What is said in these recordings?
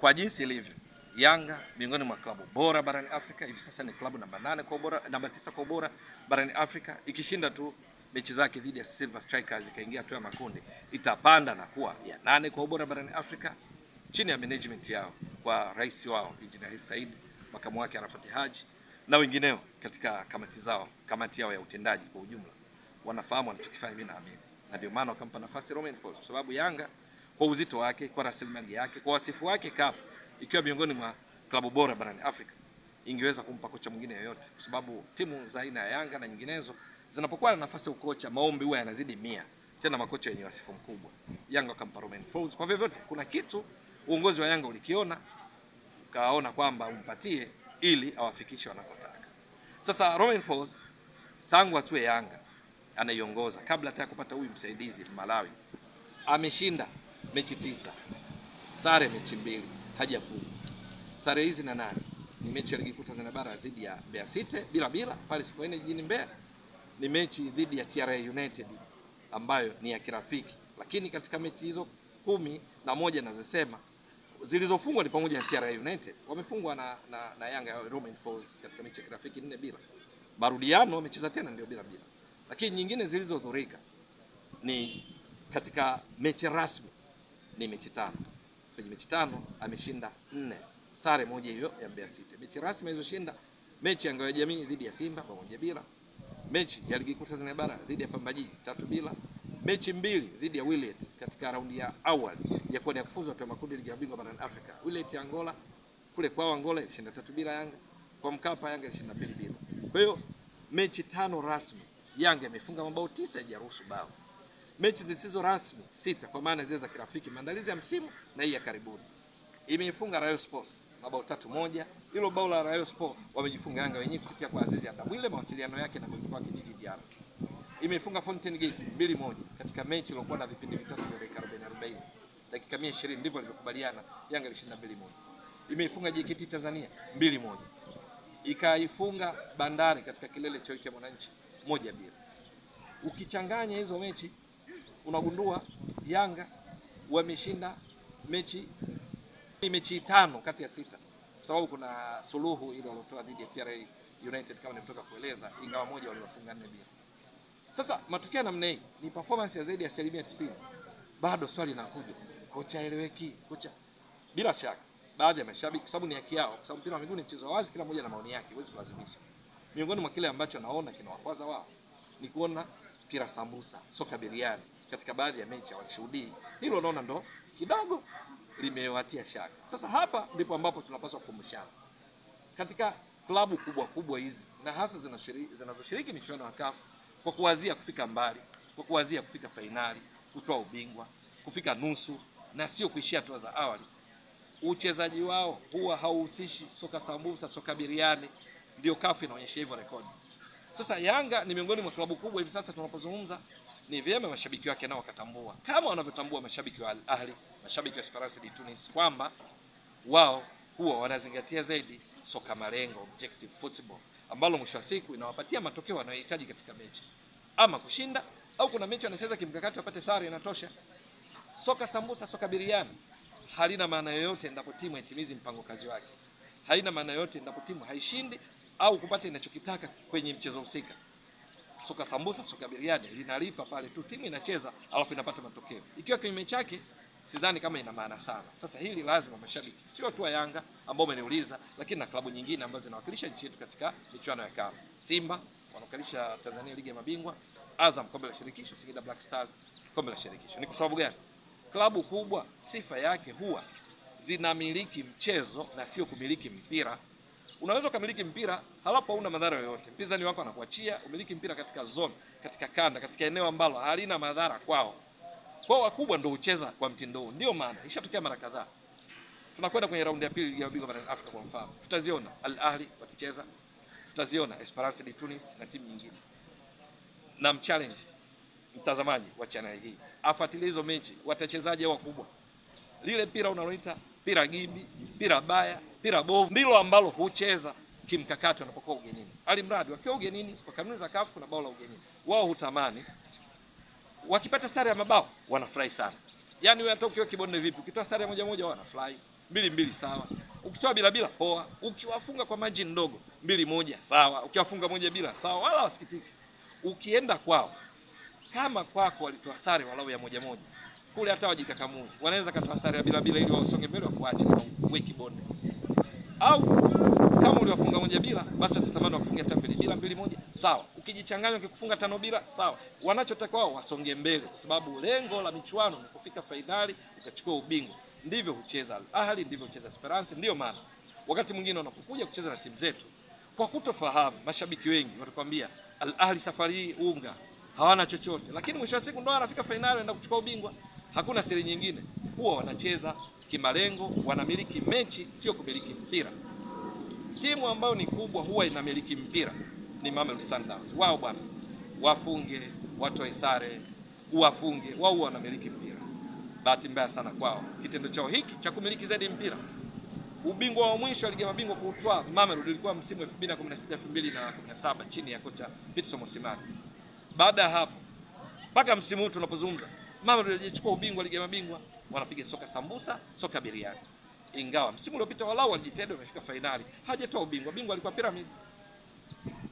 Kwa jinsi ilivyo, Yanga miongoni mwa klabu bora barani Afrika, hivi sasa ni klabu namba 8 kwa ubora, namba 9 kwa ubora barani Afrika. Ikishinda tu mechi zake dhidi ya Silver Strikers ikaingia hatua ya makundi, itapanda na kuwa ya 8 kwa ubora barani Afrika chini ya management yao kwa rais wao Engineer Hersi Said, makamu wake Arafat Haji na wengineo katika kamati yao ya utendaji kwa ujumla. Wanafahamu wanachokifanya, mimi naamini. Na ndio maana wakampa nafasi Romain Folz, kwa sababu Yanga kwa uzito wake, kwa rasilimali yake, kwa wasifu wake CAF, ikiwa miongoni mwa klabu bora barani Afrika, ingeweza kumpa kocha mwingine yoyote, kwa sababu timu za aina ya Yanga na nyinginezo zinapokuwa na nafasi ya ukocha, maombi huwa yanazidi 100, tena makocha wenye wasifu mkubwa. Yanga wakampa Romain Folz. Kwa vyovyote kuna kitu uongozi wa Yanga ulikiona, ukaona kwamba umpatie ili awafikishe wanakotaka. Sasa Romain Folz tangu atue Yanga anaiongoza, kabla hata kupata huyu msaidizi Malawi, ameshinda mechi 9, sare mechi 2, hajafunga. Sare hizi na nani? Ni mechi ya ligi kuu Tanzania bara dhidi ya Mbeya City bila pale Sokoine jijini Mbeya. Ni mechi dhidi ya TRA United ambayo ni ya kirafiki. Lakini katika mechi hizo 11 nazosema zilizofungwa ni pamoja na TRA United, wamefungwa na Yanga ya Romain Folz katika mechi ya kirafiki 4-0. Marudiano wamecheza tena ndio 0-0. Lakini nyingine zilizodhurika ni katika mechi rasmi ni mechi 5. Kwenye mechi 5 ameshinda 4, sare moja hiyo ya Mbeya City. Mechi rasmi alizoshinda mechi ya Ngao ya Jamii dhidi ya Simba 1-0, mechi ya ligi kuu Tanzania bara dhidi ya Pamba Jiji 3-0, mechi 2 dhidi ya Wydad katika raundi ya awali ya kuwa ni kufuzu hatua ya makundi ligi ya bingwa barani Afrika. Wydad ya Angola, kule kwao Angola ilishinda 3-0 Yanga, kwa Mkapa Yanga ilishinda 2-0. Kwa hiyo mechi 5 rasmi Yanga imefunga mabao 9, haijaruhusu bao. Mechi zisizo rasmi 6, kwa maana zile za kirafiki, maandalizi ya msimu na hii ya karibuni, imeifunga Rayon Sports mabao 3-1. Hilo bao la Rayon Sports wamejifunga Yanga wenyewe kupitia kwa Azizi Andabwile, mawasiliano yake na golikipa wake Djigui Diarra. Imeifunga Fountain Gate 2-1 katika mechi iliyokuwa na vipindi vitatu vya dakika 40, dakika 120 ndivyo walivyokubaliana, Yanga ilishinda 2-1. Imeifunga JKT Tanzania 2-1. Ikaifunga Bandari katika kilele cha wiki ya Mwananchi 1-0. Ukichanganya hizo mechi unagundua Yanga wameshinda mechi 5 kati ya 6, kwa sababu kuna suluhu ile waliotoa dhidi ya TRA United kama nilivyotoka kueleza, ingawa moja waliwafunga 4-0. Sasa matokeo namna hii ni performance ya zaidi ya 90%. Bado swali linakuja, kocha eleweki, kocha. Bila shaka baadhi ya mashabiki, kwa sababu ni haki yao, kwa sababu mpira wa miguu ni mchezo wazi, kila mmoja na maoni yake, huwezi kulazimisha. Miongoni mwa kile ambacho naona kinawakwaza wao ni kuona mpira sambusa, soka biriani katika baadhi ya mechi hawashuhudii. Hilo naona ndo kidogo limewatia shaka. Sasa hapa ndipo ambapo tunapaswa kukumbushana. Katika klabu kubwa hizi na hasa zinazoshiriki michuano ya CAF, kwa kuwazia kufika mbali, kwa kuwazia kufika fainali, kutoa ubingwa, kufika nusu na sio kuishia hatua za awali, uchezaji wao huwa hauhusishi soka sambusa, soka biriani. Ndio CAF inaonyesha hivyo rekodi. Sasa Yanga ni miongoni mwa klabu kubwa hivi sasa tunapozungumza, ni vyema mashabiki wake nao wakatambua, kama wanavyotambua mashabiki wa Al Ahly, mashabiki wa Esperance de Tunis, kwamba wao huwa wanazingatia zaidi soka malengo, objective football, ambalo mwisho wa siku inawapatia matokeo wanayohitaji katika mechi, ama kushinda au kuna mechi wanacheza kimkakati wapate sare, inatosha. Soka sambusa, soka biriani halina maana yoyote endapo timu haitimizi mpango kazi wake. Haina maana yoyote endapo timu haishindi au kupata inachokitaka kwenye mchezo husika. Soka sambusa, soka biriani linalipa pale tu timu inacheza alafu inapata matokeo. Ikiwa kinyume chake, sidhani kama ina maana sana. Sasa hili lazima mashabiki, sio tu Yanga ambao umeniuliza, lakini na klabu nyingine ambazo zinawakilisha nchi yetu katika michuano ya CAF. Simba wanawakilisha Tanzania ligi ya mabingwa, Azam kombe la shirikisho, Singida Black Stars kombe la shirikisho. Ni kwa sababu gani? Klabu kubwa sifa yake huwa zinamiliki mchezo na sio kumiliki mpira. Unaweza kumiliki mpira halafu hauna madhara yoyote. Mpinzani wako anakuachia umiliki mpira katika zone, katika kanda, katika eneo ambalo halina madhara kwao. Kwa wakubwa ndio ucheza kwa mtindo huu. Ndio maana ishatokea mara kadhaa. Tunakwenda kwenye raundi ya pili ligi ya mabingwa barani Afrika kwa mfano. Tutaziona Al Ahly wakicheza, tutaziona Esperance de Tunis na timu nyingine. Na mchallenge mtazamaji wa channel hii, afuatilie hizo mechi, wachezaji wakubwa. Lile mpira unaloita mpira gimbi, mpira baya, mpira bovu, ndilo ambalo hucheza kimkakati wanapokuwa ugenini. Alimradi wakiwa ugenini, kwa kanuni za CAF kuna bao la ugenini, wao hutamani wakipata sare ya mabao wanafurahi sana. Yaani wewe hata ukiwa Kibonde vipi, ukitoa sare ya 1-1 wanafurahi. 2-2 sawa. Ukitoa bila poa. Ukiwafunga kwa margin ndogo 2-1 sawa. Ukiwafunga 1-0 sawa, wala wasikitiki. Ukienda kwao, kama kwako walitoa sare walau ya 1-1, kule hata wajikakamue, wanaweza katoa sare ya bila ili wasonge mbele wakuache na weki bonde. Au kama uliwafunga 1-0, basi watatamani wakufunge hata 2-2 sawa. Ukijichanganya ukikufunga 5-0 sawa. Wanachotaka wao wasonge mbele, kwa sababu lengo la michuano ni kufika fainali ukachukua ubingwa. Ndivyo hucheza Al Ahly, ndivyo hucheza Esperance. Ndio maana wakati mwingine wanapokuja kucheza na timu zetu, kwa kutofahamu, mashabiki wengi watakwambia Al Ahly safari hii unga, hawana chochote, lakini mwisho wa siku ndio wanafika fainali, wanaenda kuchukua ubingwa. Hakuna siri nyingine, huwa wanacheza kimalengo, wanamiliki mechi, sio kumiliki mpira. Timu ambayo ni kubwa huwa inamiliki mpira ni Mamelodi Sundowns. Wao bwana, wafunge, watoe sare, uwafunge, wao wanamiliki mpira. Bahati mbaya sana kwao kitendo chao hiki cha kumiliki zaidi mpira. Ubingwa wa mwisho wa ligi ya mabingwa kuutwaa Mamelodi ilikuwa msimu 2016-2017 chini ya kocha Pitso Mosimane. Baada ya hapo mpaka msimu huu tunapozungumza, Mamelodi hajachukua ubingwa ligi ya mabingwa, wanapiga soka sambusa, soka biriani. Ingawa msimu uliopita walau walijitahidi, wamefika fainali, hajatoa ubingwa. Bingwa alikuwa Pyramids.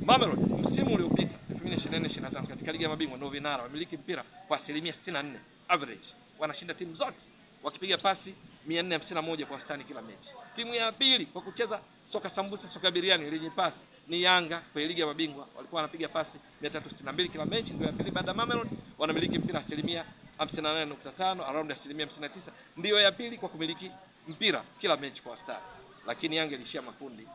Mamelodi msimu uliopita 2024-2025 katika ligi ya mabingwa ndio vinara, wamiliki mpira kwa 64% average. Wanashinda timu zote wakipiga pasi 451 kwa wastani kila mechi. Timu ya pili kwa kucheza soka sambusa, soka biriani lenye pasi ni Yanga kwa ligi ya mabingwa, walikuwa wanapiga pasi 362 kila mechi, ndio ya pili baada ya Mamelodi, wanamiliki mpira 58.5, around 59%, ndio ya pili kwa kumiliki mpira kila mechi kwa wastani. Lakini Yanga ilishia makundi,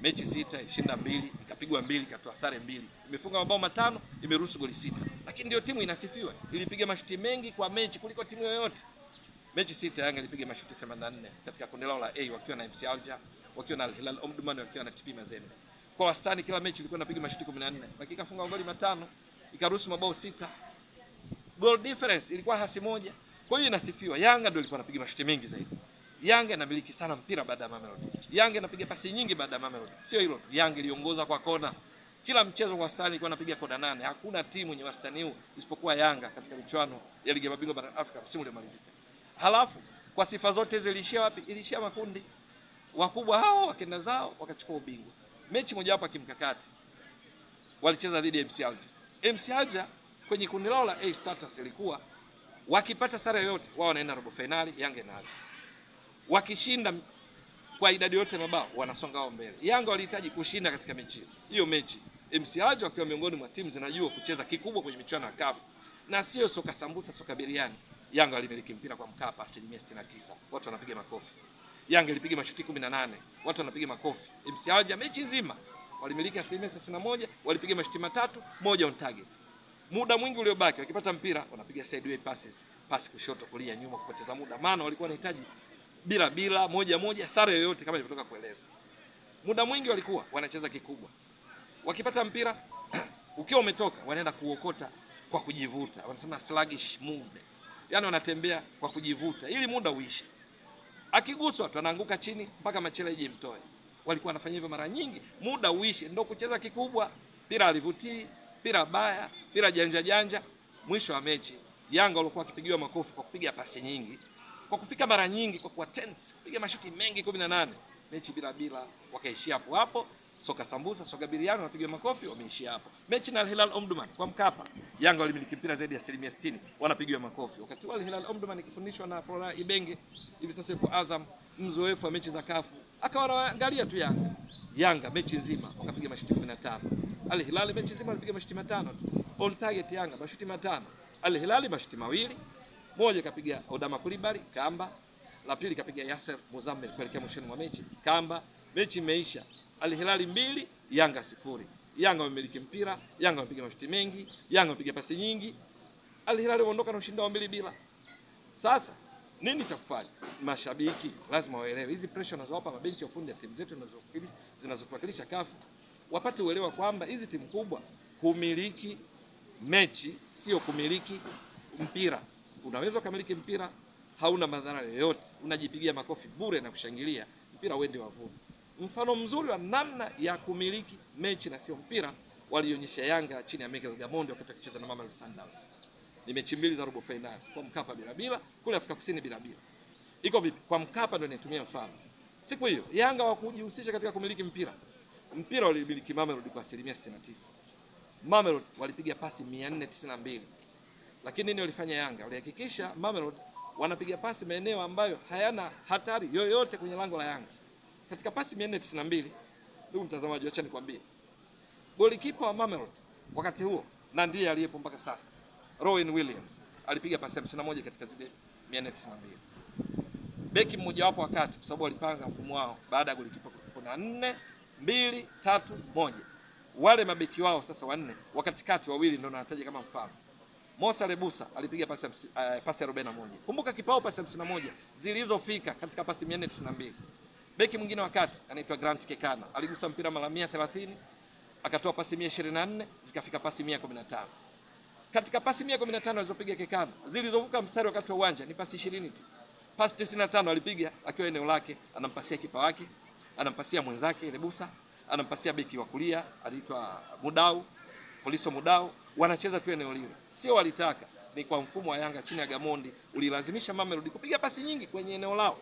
mechi 6 ilishinda 2, ikapigwa 2, ikatoa sare 2, imefunga mabao 5, imeruhusu goli 6. Lakini ndio timu inasifiwa, ilipiga mashuti mengi kwa mechi kuliko timu yoyote. Mechi 6 Yanga ilipiga mashuti 84 katika kundi lao la A, wakiwa na MC Alger, wakiwa na Al Hilal Omdurman, wakiwa na TP Mazembe. Kwa wastani kila mechi ilikuwa inapiga mashuti 14, lakini ikafunga magoli 5, ikaruhusu mabao 6. Goal difference ilikuwa hasi 1. Kwa hiyo inasifiwa, Yanga ndio ilikuwa inapiga mashuti mengi zaidi. Yanga inamiliki sana mpira baada ya Mamelodi. Yanga inapiga pasi nyingi baada ya Mamelodi. Sio hilo tu, Yanga iliongoza kwa kona. Kila mchezo kwa wastani ilikuwa inapiga kona 8. Hakuna timu yenye wastani huu isipokuwa Yanga katika michuano ya ligi ya mabingwa barani Afrika msimu uliomalizika. Halafu kwa sifa zote hizo ilishia wapi? Ilishia makundi. Wakubwa hao wakaenda zao wakachukua ubingwa. Mechi moja hapo kimkakati walicheza dhidi ya MC Alger. MC Alger kwenye kundi lao la A status ilikuwa wakipata sare yoyote wao wanaenda robo finali, Yanga inaanza. Wakishinda kwa idadi yote mabao wanasonga wao mbele. Yanga walihitaji kushinda katika mechi hiyo. Mechi MC Alger wakiwa miongoni mwa timu zinajua kucheza kikubwa kwenye michuano ya CAF na sio soka sambusa, soka biriani. Yanga walimiliki mpira kwa Mkapa 69%, watu wanapiga makofi. Yanga ilipiga mashuti 18, watu wanapiga makofi. MC Alger mechi nzima walimiliki 61%, walipiga mashuti 3, moja on target. Muda mwingi uliobaki wakipata mpira wanapiga sideway passes, pasi kushoto, kulia, nyuma, kupoteza muda. Maana walikuwa wanahitaji bila moja sare yoyote kama nilivyotoka kueleza. Muda mwingi walikuwa wanacheza kikubwa. Wakipata mpira ukiwa umetoka wanaenda kuokota kwa kujivuta. Wanasema sluggish movements. Yaani wanatembea kwa kujivuta ili muda uishe. Akiguswa tu anaanguka chini mpaka machele ije mtoe. Walikuwa wanafanya hivyo mara nyingi, muda uishe, ndio kucheza kikubwa. Mpira alivutii, mpira baya, mpira janja. Mwisho wa mechi Yanga walikuwa wakipigiwa makofi kwa kupiga pasi nyingi, kwa kufika mara nyingi, kwa kuwa tense, kupiga mashuti mengi 18. Mechi bila wakaishia hapo hapo. Soka sambusa, soka biriani wanapiga makofi, wameishia hapo. Mechi na Al Hilal Omdurman kwa Mkapa, Yanga walimiliki mpira zaidi ya 60%, wanapigiwa makofi. Wakati wa Al Hilal Omdurman ikifundishwa na Flora Ibenge, hivi sasa yuko Azam, mzoefu wa mechi za kafu, akawaangalia tu Yanga mechi nzima wakapiga mashuti 15. Al Hilal mechi nzima walipiga mashuti 5 tu. On target Yanga mashuti 5. Al Hilal mashuti 2. Moja kapiga Odama Kulibali kamba, la pili kapiga Yasser Mozammel kuelekea mwishoni mwa mechi kamba. Mechi imeisha, Al Hilal 2, Yanga 0. Yanga wamiliki mpira, Yanga wamepiga mashuti mengi, Yanga wamepiga pasi nyingi. Al Hilal waondoka na ushindi wa 2-2. Sasa nini cha kufanya? Mashabiki lazima waelewe hizi pressure wanazowapa mabenchi ya ufundi ya timu zetu zinazotuwakilisha CAF, wapate uelewa kwamba hizi timu kubwa humiliki mechi, sio kumiliki mpira. Unaweza kumiliki mpira hauna madhara yoyote, unajipigia makofi bure na kushangilia, mpira uende wavuni. Mfano mzuri wa namna ya kumiliki mechi na sio mpira walionyesha Yanga chini ya Mikel Gamondi wakati akicheza na Mamelodi Sundowns. Ni mechi mbili za robo finali, kwa Mkapa bila, kule Afrika Kusini bila. Iko vipi? Kwa Mkapa ndio nitumia mfano. Siku hiyo Yanga wakujihusisha katika kumiliki mpira. Mpira walimiliki Mamelodi kwa 69%. Mamelodi walipiga pasi 492. Lakini nini walifanya Yanga? Walihakikisha Mamelodi wanapiga pasi maeneo ambayo hayana hatari yoyote kwenye lango la Yanga. Katika pasi 492, ndugu mtazamaji, acha nikwambie. Golikipa wa Mamelodi wakati huo na ndiye aliyepo mpaka sasa, Rowan Williams, alipiga pasi 51 katika zile 492. Beki mmoja wapo wakati, kwa sababu walipanga mfumo wao baada ya golikipa kuna 4-2-3-1. Wale mabeki wao sasa wanne, wakati kati wawili ndio nataja kama mfano. Musa Lebusa alipiga pasi 41. Kumbuka kipao pasi 51 zilizofika katika pasi 492. Beki mwingine wakati anaitwa Grant Kekana, aligusa mpira mara 130, akatoa pasi 124, zikafika pasi 115. Katika pasi 115 alizopiga Kekana, zilizovuka mstari wakati wa uwanja ni pasi 20 tu. Pasi 95 alipiga akiwa eneo lake, anampasia kipa wake, anampasia mwenzake Lebusa, anampasia beki wa kulia aliitwa Mudau, Poliso Mudau, wanacheza tu eneo lile. Sio walitaka, ni kwa mfumo wa Yanga chini ya Gamondi ulilazimisha Mamelodi kupiga pasi nyingi kwenye eneo lao.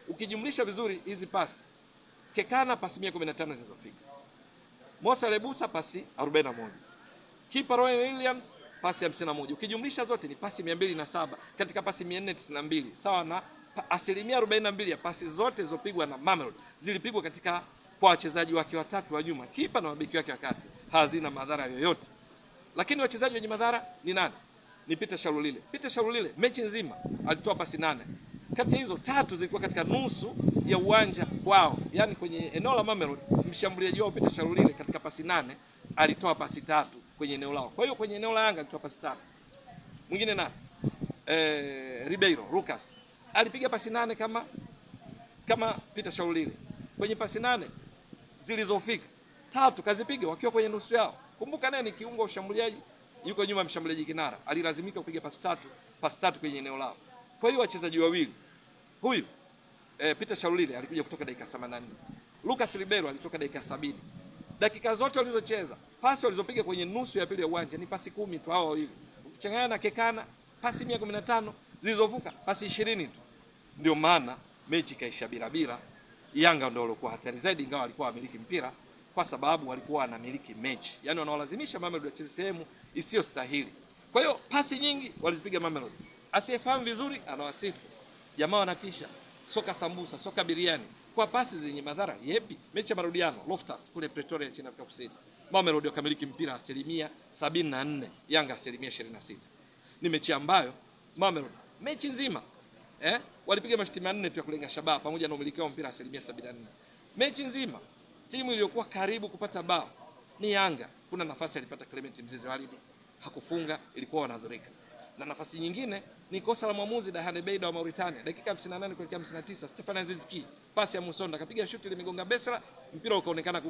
Ukijumlisha vizuri hizi pasi, Kekana pasi 115 zilizofika. Musa Lebusa pasi 41. Kipa Roy Williams pasi 51. Ukijumlisha zote ni pasi 207 katika pasi 492. Sawa na 42% ya pasi zote zilizopigwa na Mamelodi zilipigwa katika kwa wachezaji wake watatu wa nyuma, kipa na mabeki wake wakati. Hazina madhara yoyote. Lakini wachezaji wenye madhara ni nani? Ni Peter Shalulile. Peter Shalulile mechi nzima alitoa pasi 8. Kati hizo 3 zilikuwa katika nusu ya uwanja kwao. Yaani kwenye eneo la Mamelodi, mshambuliaji wao Peter Shalulile katika pasi 8 alitoa pasi 3 kwenye eneo lao. Kwa hiyo kwenye eneo la Yanga alitoa pasi 5. Mwingine nani? Ribeiro, Lucas. Alipiga pasi 8 kama Peter Shalulile. Kwenye pasi 8 zilizofika 3 kazipiga wakiwa kwenye nusu yao. Kumbuka naye ni kiungo ushambuliaji, yuko nyuma mshambuliaji kinara, alilazimika kupiga pasi 3 kwenye eneo lao. Kwa hiyo wachezaji wawili, huyu Peter Shalulile alikuja kutoka dakika 84. Lucas Ribeiro alitoka dakika 70. Dakika zote walizocheza, pasi walizopiga kwenye nusu ya pili ya uwanja ni pasi 10 tu hao wawili. Ukichanganya na Kekana pasi 115 zilizovuka pasi 20 tu. Ndio maana mechi kaisha bila. Yanga ndio walikuwa hatari zaidi, ingawa walikuwa wamiliki mpira kwa sababu walikuwa wanamiliki mechi. Yaani wanawalazimisha Mamelodi wacheze sehemu isiyo stahili. Kwa hiyo pasi nyingi walizipiga Mamelodi. Asiyefahamu vizuri anawasifu. Jamaa wanatisha. Soka sambusa, soka biriani. Kwa pasi zenye madhara yepi? Mechi ya marudiano Loftus kule Pretoria nchini Afrika Kusini. Mamelodi wakamiliki mpira 74%, Yanga 26%. Ni mechi ambayo Mamelodi mechi nzima walipiga mashuti 4 tu ya kulenga shabaha pamoja na umiliki wa mpira 74%. Mechi nzima timu iliyokuwa karibu kupata bao ni Yanga. Kuna nafasi alipata Clement Mzize Walidi, hakufunga, ilikuwa wanadhurika. Na nafasi nyingine ni kosa la mwamuzi Dahane Beida wa Mauritania, dakika 58 kuelekea 59, Stefan Azizki pasi ya Musonda akapiga shuti limegonga Besra, mpira ukaonekana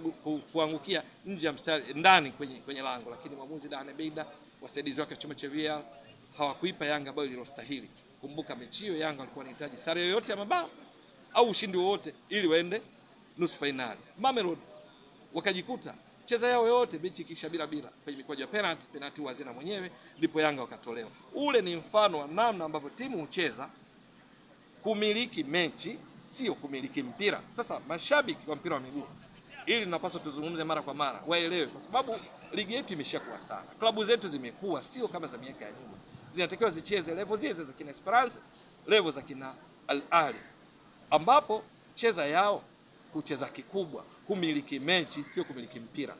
kuangukia nje ya mstari ndani kwenye lango, lakini mwamuzi Dahane Beida, wasaidizi wake chuma cha VAR hawakuipa Yanga bao lililostahili. Kumbuka mechi hiyo Yanga walikuwa wanahitaji sare yoyote ya mabao au ushindi wowote ili waende nusu finali. Mamelodi wakajikuta cheza yao yote mechi kisha bila kwenye mikwaju ya penalty wazina mwenyewe, ndipo Yanga wakatolewa. Ule ni mfano wa namna ambavyo timu hucheza kumiliki mechi, sio kumiliki mpira. Sasa mashabiki wa mpira wa miguu, ili tunapaswa tuzungumze mara kwa mara, waelewe, kwa sababu ligi yetu imeshakuwa sana. Klabu zetu zimekuwa sio kama za miaka ya nyuma. Zinatakiwa zicheze level zile za kina Esperance, level za kina Al Ahly, ambapo cheza yao kucheza kikubwa, kumiliki mechi sio kumiliki mpira.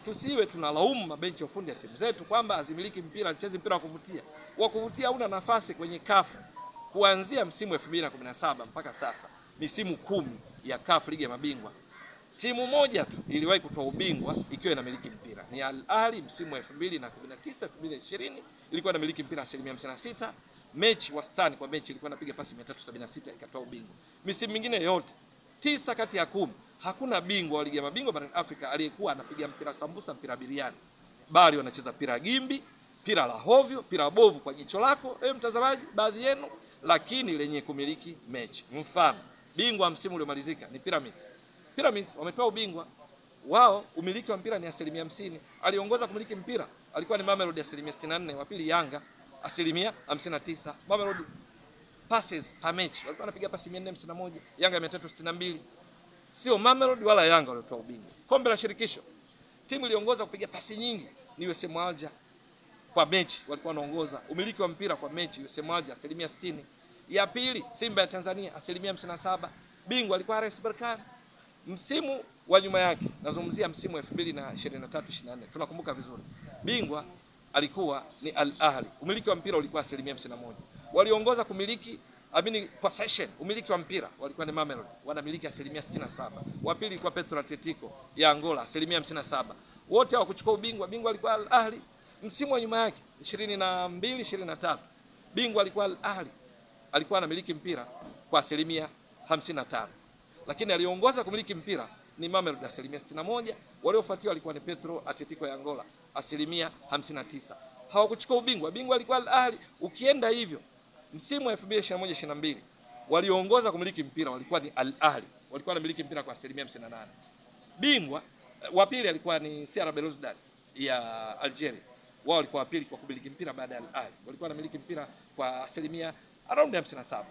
Tusiwe tunalaumu mabenchi ya ufundi ya timu zetu kwamba azimiliki mpira, acheze mpira wa kuvutia. Wa kuvutia hauna nafasi kwenye CAF. Kuanzia msimu 2017 mpaka sasa, misimu 10 ya CAF Ligi ya Mabingwa, timu moja tu iliwahi kutoa ubingwa ikiwa inamiliki mpira. Ni Al Ahly msimu wa 2019 2020 ilikuwa inamiliki mpira 56%. Mechi wastani kwa mechi ilikuwa inapiga pasi 376 ikatoa ubingwa. Misimu mingine yote 9 kati ya 10 hakuna bingwa wa Ligi ya Mabingwa barani Afrika aliyekuwa anapiga mpira sambusa, mpira biriani. Bali wanacheza pira gimbi, pira la hovyo, pira bovu kwa jicho lako, mtazamaji, baadhi yenu, lakini lenye kumiliki mechi. Mfano, bingwa msimu uliomalizika ni Pyramids. Pyramids wametoa ubingwa. Wao umiliki wa mpira ni 50%. Aliongoza kumiliki mpira alikuwa ni Mamelodi 64%, wa pili Yanga 59%. Mamelodi passes per match. Walikuwa wanapiga pasi 451, Yanga 362. Sio Mamelodi wala Yanga waliotoa ubingwa. Kombe la shirikisho, timu iliongoza kupiga pasi nyingi ni USM Alger kwa mechi, walikuwa wanaongoza. Umiliki wa mpira kwa mechi USM Alger 60%. Ya pili Simba ya Tanzania 57%. Bingwa alikuwa RS Berkane. Msimu wa nyuma yake, nazungumzia msimu wa 2023-24, tunakumbuka vizuri, bingwa alikuwa ni Al Ahly. Umiliki wa mpira ulikuwa 51%. Waliongoza kumiliki possession, umiliki wa mpira walikuwa ni Mamelodi, wanamiliki 67%. Wa pili ilikuwa Petro Atletico ya Angola 57%. Wote hawakuchukua ubingwa. Bingwa alikuwa Al Ahly. Msimu wa nyuma yake 22-23, bingwa alikuwa Al Ahly, alikuwa anamiliki mpira kwa 55%. Lakini aliongoza kumiliki mpira ni Mamelodi 61%. Waliofuatia walikuwa ni Petro Atletico ya Angola 59%. Hawakuchukua ubingwa. Bingwa alikuwa Al Ahly. Ukienda hivyo, msimu wa 2021-22 walioongoza kumiliki mpira walikuwa ni Al Ahly, walikuwa wanamiliki mpira kwa 58%. Bingwa wa pili alikuwa ni CR Belouizdad ya Algeria, wao walikuwa wa pili kwa kumiliki mpira baada ya Al Ahly, walikuwa wanamiliki mpira kwa around 57%.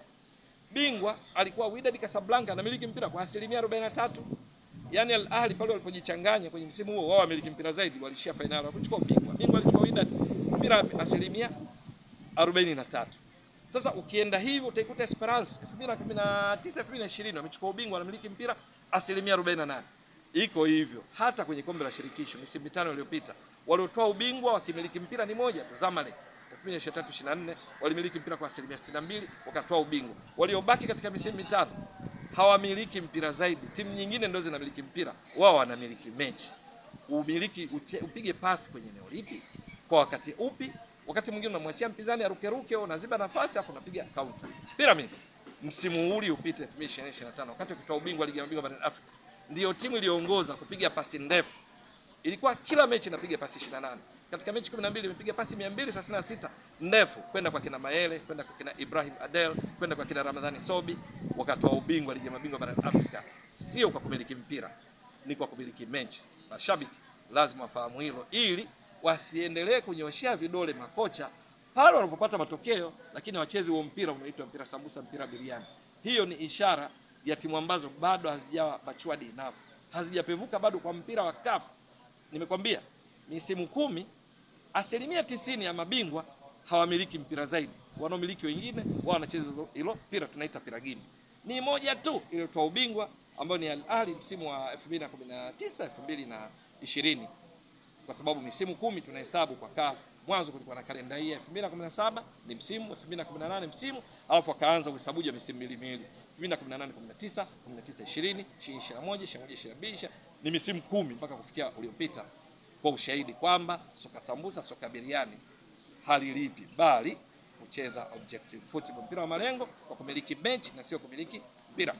Bingwa alikuwa Wydad Casablanca, anamiliki mpira kwa 43%. Yani Al Ahly pale walipojichanganya kwenye msimu huo, wao wamiliki mpira zaidi, walishia finali wa kuchukua ubingwa. Bingwa alichukua Wydad mpira 43%. Sasa ukienda hivyo utaikuta Esperance 2019-2020 wamechukua ubingwa, wanamiliki mpira 48%. Iko hivyo hata kwenye kombe la shirikisho misimu mitano iliyopita, waliotoa ubingwa wakimiliki mpira ni moja tu, Zamalek 2023-24 walimiliki mpira kwa 62%, wakatoa ubingwa. Waliobaki katika misimu mitano hawamiliki mpira zaidi, timu nyingine ndio zinamiliki mpira, wao wanamiliki mechi. Umiliki upige pasi kwenye eneo lipi kwa wakati upi? Wakati mwingine unamwachia mpinzani aruke, unaziba nafasi afu unapiga counter. Pyramids msimu ule upite 2025 wakati ukitoa ubingwa ligi ya mabingwa barani Afrika, ndio timu iliongoza kupiga pasi ndefu. Ilikuwa kila mechi inapiga pasi 28. Katika mechi 12 imepiga pasi 236 ndefu kwenda kwa kina Mayele, kwenda kwa kina Ibrahim Adel, kwenda kwa kina Ramadhani Sobi, wakatoa ubingwa ligi ya mabingwa barani Afrika. Sio kwa kumiliki mpira, ni kwa kumiliki mechi. Mashabiki lazima wafahamu hilo ili wasiendelee kunyoshia vidole makocha pale wanapopata matokeo, lakini wachezi wa mpira unaitwa mpira sambusa, mpira biriani. Hiyo ni ishara ya timu ambazo bado hazijawa matured enough, hazijapevuka bado kwa mpira wa CAF. Nimekwambia misimu 10, 90% ya mabingwa hawamiliki mpira zaidi, wanaomiliki wengine, wao wanacheza hilo mpira tunaita piragini. Ni moja tu iliyotoa ubingwa ambayo ni Al Ahly msimu wa 2019-2020, kwa sababu misimu 10 tunahesabu kwa CAF. Mwanzo kulikuwa na kalenda hii 2017 ni msimu, 2018 msimu, alafu akaanza uhesabuji wa misimu miwili 2018-19, 19-20, 2021, 2022, ni misimu 10 mpaka kufikia uliopita, kwa ushahidi kwamba soka sambusa, soka biriani halilipi, bali kucheza objective football, mpira wa malengo, kwa kumiliki bench na sio kumiliki mpira.